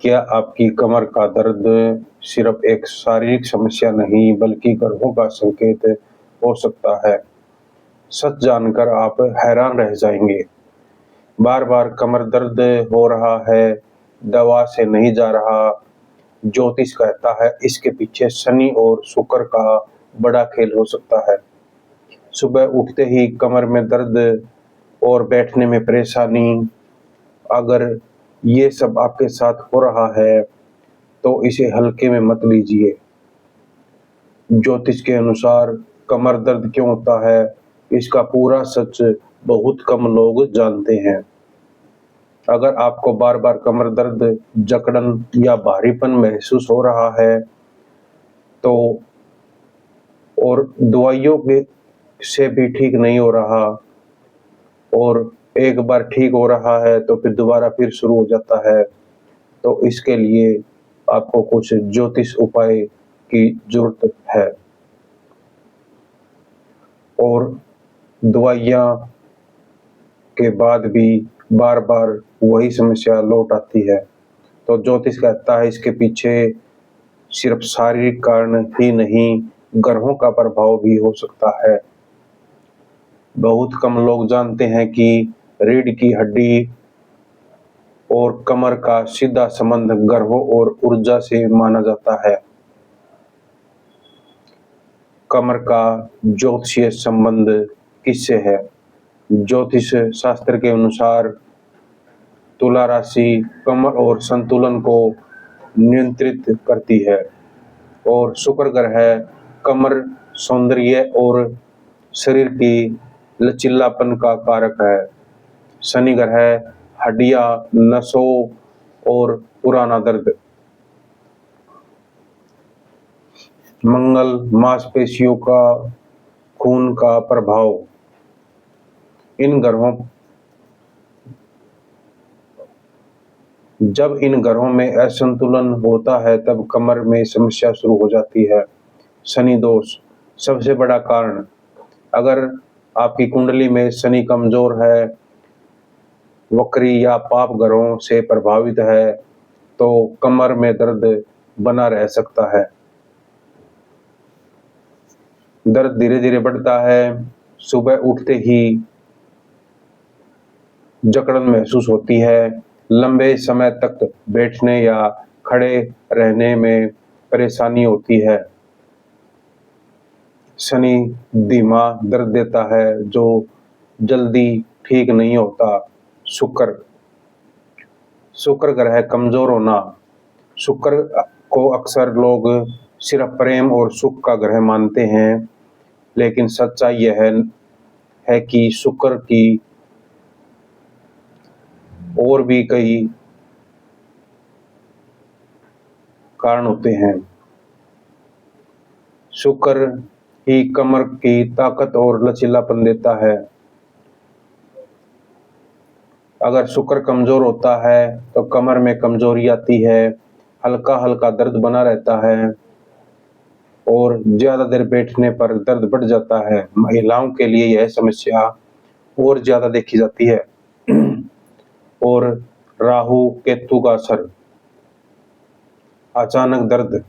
क्या आपकी कमर का दर्द सिर्फ एक शारीरिक समस्या नहीं बल्कि गर्भों का संकेत हो सकता है? सच जानकर आप हैरान रह जाएंगे। बार बार कमर दर्द हो रहा है, दवा से नहीं जा रहा। ज्योतिष कहता है इसके पीछे शनि और शुक्र का बड़ा खेल हो सकता है। सुबह उठते ही कमर में दर्द और बैठने में परेशानी, अगर ये सब आपके साथ हो रहा है तो इसे हल्के में मत लीजिए। ज्योतिष के अनुसार कमर दर्द क्यों होता है, इसका पूरा सच बहुत कम लोग जानते हैं। अगर आपको बार बार कमर दर्द, जकड़न या भारीपन महसूस हो रहा है तो और दवाइयों के से भी ठीक नहीं हो रहा और एक बार ठीक हो रहा है तो फिर दोबारा फिर शुरू हो जाता है, तो इसके लिए आपको कुछ ज्योतिष उपाय की जरूरत है। और दवाइयाँ के बाद भी बार बार वही समस्या लौट आती है, तो ज्योतिष कहता है इसके पीछे सिर्फ शारीरिक कारण ही नहीं, ग्रहों का प्रभाव भी हो सकता है। बहुत कम लोग जानते हैं कि रीढ़ की हड्डी और कमर का सीधा संबंध ग्रहों और ऊर्जा से माना जाता है। कमर का ज्योतिषीय संबंध किससे है? ज्योतिष शास्त्र के अनुसार तुला राशि कमर और संतुलन को नियंत्रित करती है और शुक्र ग्रह कमर, सौंदर्य और शरीर की लचीलापन का कारक है। शनि ग्रह हड्डियां, नसों और पुराना दर्द। मंगल मांसपेशियों का, खून का प्रभाव। जब इन ग्रहों में असंतुलन होता है तब कमर में समस्या शुरू हो जाती है। शनि दोष सबसे बड़ा कारण। अगर आपकी कुंडली में शनि कमजोर है, वक्री या पाप ग्रहों से प्रभावित है तो कमर में दर्द बना रह सकता है। दर्द धीरे धीरे बढ़ता है, सुबह उठते ही जकड़न महसूस होती है, लंबे समय तक बैठने या खड़े रहने में परेशानी होती है। शनि धीमा दर्द देता है जो जल्दी ठीक नहीं होता। शुक्र ग्रह कमजोर होना। शुक्र को अक्सर लोग सिर्फ प्रेम और सुख का ग्रह मानते हैं, लेकिन सच्चाई यह है कि शुक्र की और भी कई कारण होते हैं। शुक्र ही कमर की ताकत और लचीलापन देता है। अगर शुक्र कमजोर होता है तो कमर में कमजोरी आती है, हल्का हल्का दर्द बना रहता है और ज्यादा देर बैठने पर दर्द बढ़ जाता है। महिलाओं के लिए यह समस्या और ज्यादा देखी जाती है। और राहु केतु का असर। अचानक दर्द।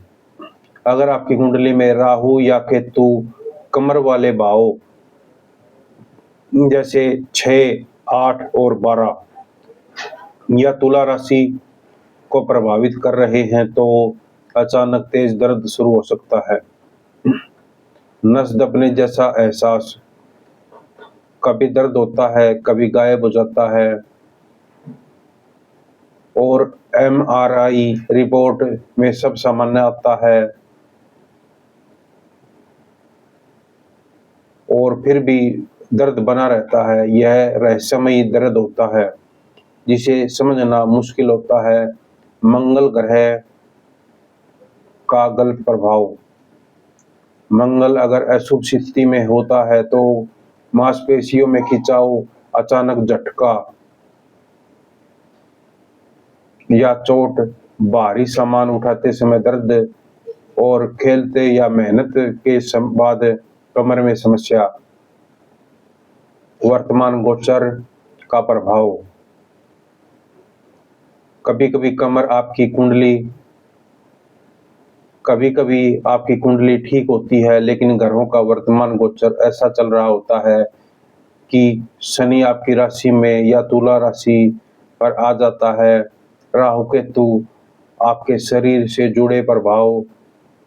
अगर आपकी कुंडली में राहु या केतु कमर वाले भाव जैसे 6, 8 और 12 या तुला राशि को प्रभावित कर रहे हैं तो अचानक तेज दर्द शुरू हो सकता है। नस दबने जैसा एहसास। कभी दर्द होता है, कभी गायब हो जाता है और MRI रिपोर्ट में सब सामान्य आता है और फिर भी दर्द बना रहता है। यह रहस्यमयी दर्द होता है जिसे समझना मुश्किल होता है। मंगल ग्रह का गलत प्रभाव। मंगल अगर अशुभ स्थिति में होता है तो मांसपेशियों में खिंचाव, अचानक झटका या चोट, भारी सामान उठाते समय दर्द और खेलते या मेहनत के बाद कमर में समस्या। वर्तमान गोचर का प्रभाव। कभी कभी आपकी कुंडली ठीक होती है, लेकिन ग्रहों का वर्तमान गोचर ऐसा चल रहा होता है कि शनि आपकी राशि में या तुला राशि पर आ जाता है। राहु केतु आपके शरीर से जुड़े प्रभाव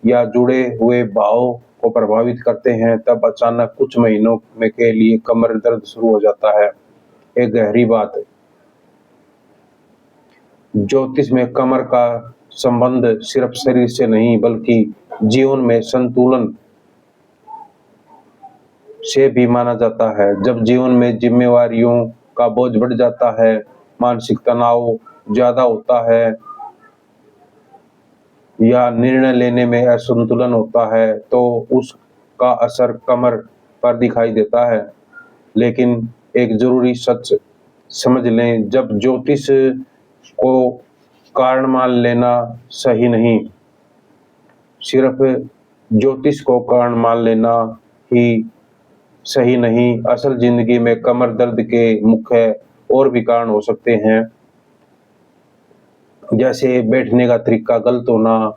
या जुड़े हुए भाव को प्रभावित करते हैं, तब अचानक कुछ महीनों में के लिए कमर दर्द शुरू हो जाता है। एक गहरी बात, ज्योतिष में कमर का संबंध सिर्फ शरीर से नहीं बल्कि जीवन में संतुलन से भी माना जाता है। जब जीवन में जिम्मेवारियों का बोझ बढ़ जाता है, मानसिक तनाव ज्यादा होता है या निर्णय लेने में असंतुलन होता है, तो उसका असर कमर पर दिखाई देता है। लेकिन एक जरूरी सच समझ लें, जब ज्योतिष को कारण मान लेना सही नहीं, सिर्फ ज्योतिष को कारण मान लेना ही सही नहीं। असल जिंदगी में कमर दर्द के मुख्य और भी कारण हो सकते हैं, जैसे बैठने का तरीका गलत होना,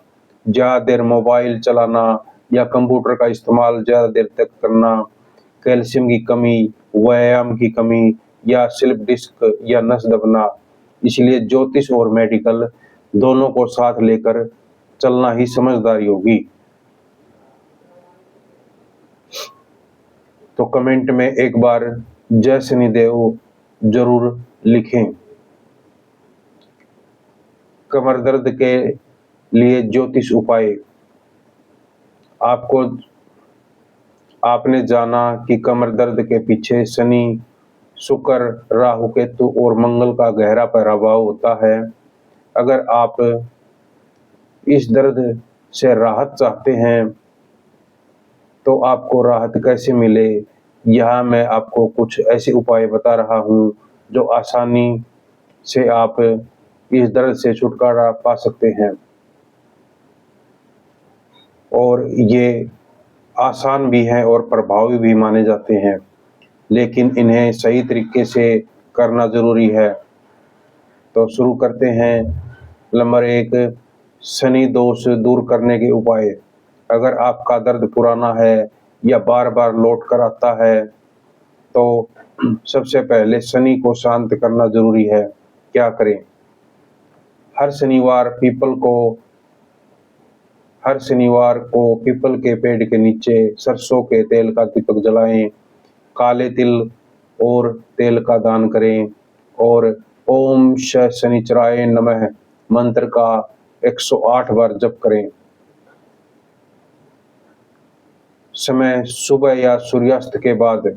ज्यादा देर मोबाइल चलाना या कंप्यूटर का इस्तेमाल ज्यादा देर तक करना, कैल्शियम की कमी, व्यायाम की कमी या स्लिप डिस्क या नस दबना। इसलिए ज्योतिष और मेडिकल दोनों को साथ लेकर चलना ही समझदारी होगी। तो कमेंट में एक बार जय शनिदेव जरूर लिखें। कमर दर्द के लिए ज्योतिष उपाय। आपने जाना कि कमर दर्द के पीछे शनि, शुक्र, राहु केतु और मंगल का गहरा प्रभाव होता है। अगर आप इस दर्द से राहत चाहते हैं तो आपको राहत कैसे मिले, यहाँ मैं आपको कुछ ऐसे उपाय बता रहा हूँ जो आसानी से आप इस दर्द से छुटकारा पा सकते हैं। और ये आसान भी हैं और प्रभावी भी माने जाते हैं, लेकिन इन्हें सही तरीके से करना जरूरी है। तो शुरू करते हैं। नंबर 1, शनि दोष दूर करने के उपाय। अगर आपका दर्द पुराना है या बार बार लौट कर आता है तो सबसे पहले शनि को शांत करना जरूरी है। क्या करें? हर शनिवार को पीपल के पेड़ के नीचे सरसों के तेल का दीपक जलाएं, काले तिल और तेल का दान करें और ओम शनिचराय नमः मंत्र का 108 बार जप करें। समय सुबह या सूर्यास्त के बाद।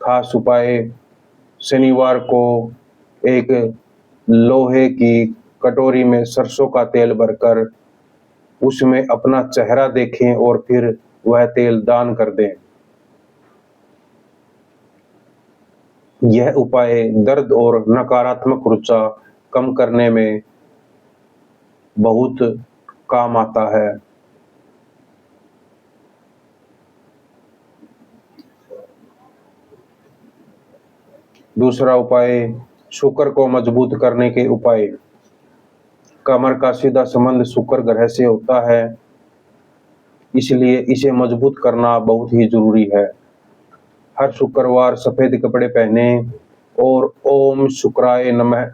खास उपाय, शनिवार को एक लोहे की कटोरी में सरसों का तेल भरकर उसमें अपना चेहरा देखें और फिर वह तेल दान कर दें। यह उपाय दर्द और नकारात्मक ऊर्जा कम करने में बहुत काम आता है। दूसरा उपाय, शुक्र को मजबूत करने के उपाय। कमर का सीधा संबंध शुक्र ग्रह से होता है, इसलिए इसे मजबूत करना बहुत ही जरूरी है। हर शुक्रवार सफेद कपड़े पहने और ओम शुक्राय नमः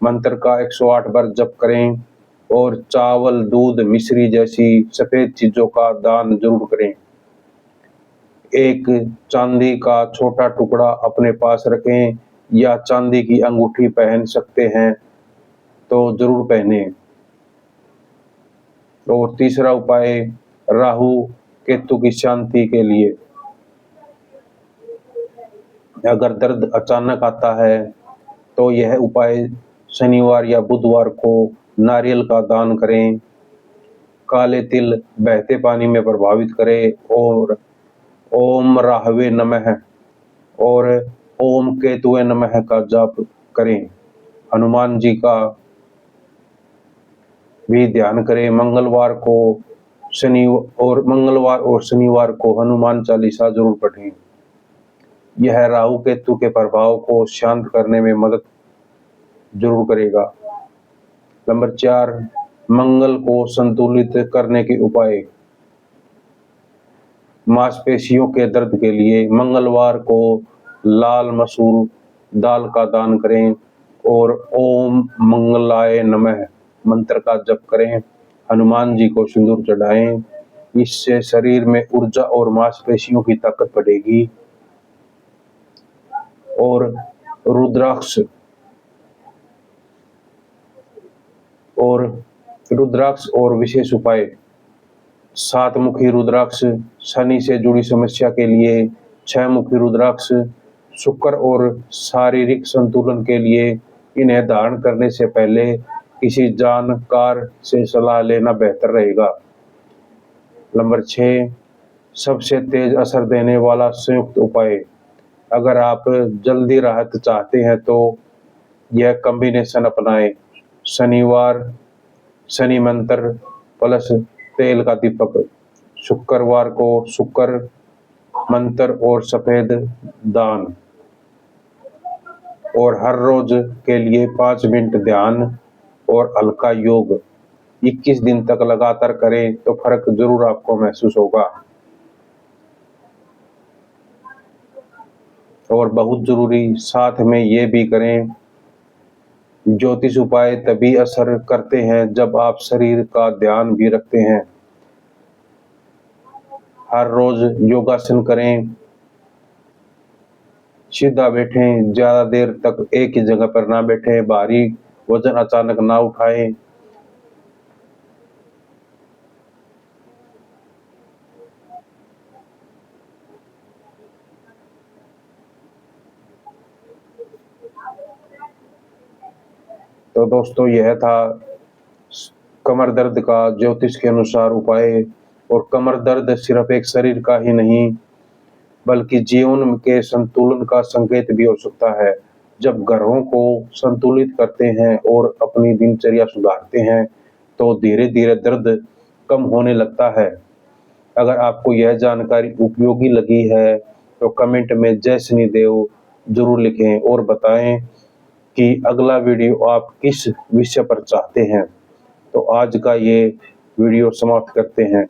मंत्र का 108 बार जप करें और चावल, दूध, मिश्री जैसी सफेद चीजों का दान जरूर करें। एक चांदी का छोटा टुकड़ा अपने पास रखें या चांदी की अंगूठी पहन सकते हैं तो जरूर पहने। और तीसरा उपाय, राहु केतु की शांति के लिए। अगर दर्द अचानक आता है तो यह उपाय शनिवार या बुधवार को नारियल का दान करें, काले तिल बहते पानी में प्रभावित करें और ओम राहवे नमः और ओम केतुवे नमः का जाप करें। हनुमान जी का भी ध्यान करें। मंगलवार और शनिवार को हनुमान चालीसा जरूर पढ़ें। यह राहु केतु के प्रभाव को शांत करने में मदद जरूर करेगा। नंबर 4, मंगल को संतुलित करने के उपाय। मांसपेशियों के दर्द के लिए मंगलवार को लाल मसूर दाल का दान करें और ओम मंगलाय नमः मंत्र का जप करें। हनुमान जी को सिंदूर चढ़ाएं। इससे शरीर में ऊर्जा और मांसपेशियों की ताकत बढ़ेगी। और रुद्राक्ष और विशेष उपाय। 7 मुखी रुद्राक्ष शनि से जुड़ी समस्या के लिए, 6 मुखी रुद्राक्ष शुक्र और शारीरिक संतुलन के लिए। इन्हें धारण करने से पहले किसी जानकार से सलाह लेना बेहतर रहेगा। नंबर 6, सबसे तेज असर देने वाला संयुक्त उपाय। अगर आप जल्दी राहत चाहते हैं तो यह कॉम्बिनेशन अपनाएं। शनि मंत्र प्लस तेल का दीपक। शुक्रवार को शुक्र मंत्र और सफेद दान। और हर रोज के लिए 5 मिनट ध्यान और हल्का योग 21 दिन तक लगातार करें तो फर्क जरूर आपको महसूस होगा। और बहुत जरूरी साथ में ये भी करें, ज्योतिष उपाय तभी असर करते हैं जब आप शरीर का ध्यान भी रखते हैं। हर रोज योगासन करें, सीधा बैठें, ज्यादा देर तक एक ही जगह पर ना बैठें, भारी वजन अचानक ना उठाएं। तो दोस्तों यह था कमर दर्द का ज्योतिष के अनुसार उपाय। और कमर दर्द सिर्फ एक शरीर का ही नहीं बल्कि जीवन के संतुलन का संकेत भी हो सकता है। जब ग्रहों को संतुलित करते हैं और अपनी दिनचर्या सुधारते हैं तो धीरे धीरे दर्द कम होने लगता है। अगर आपको यह जानकारी उपयोगी लगी है तो कमेंट में जय शनिदेव जरूर लिखें और बताएं कि अगला वीडियो आप किस विषय पर चाहते हैं। तो आज का ये वीडियो समाप्त करते हैं।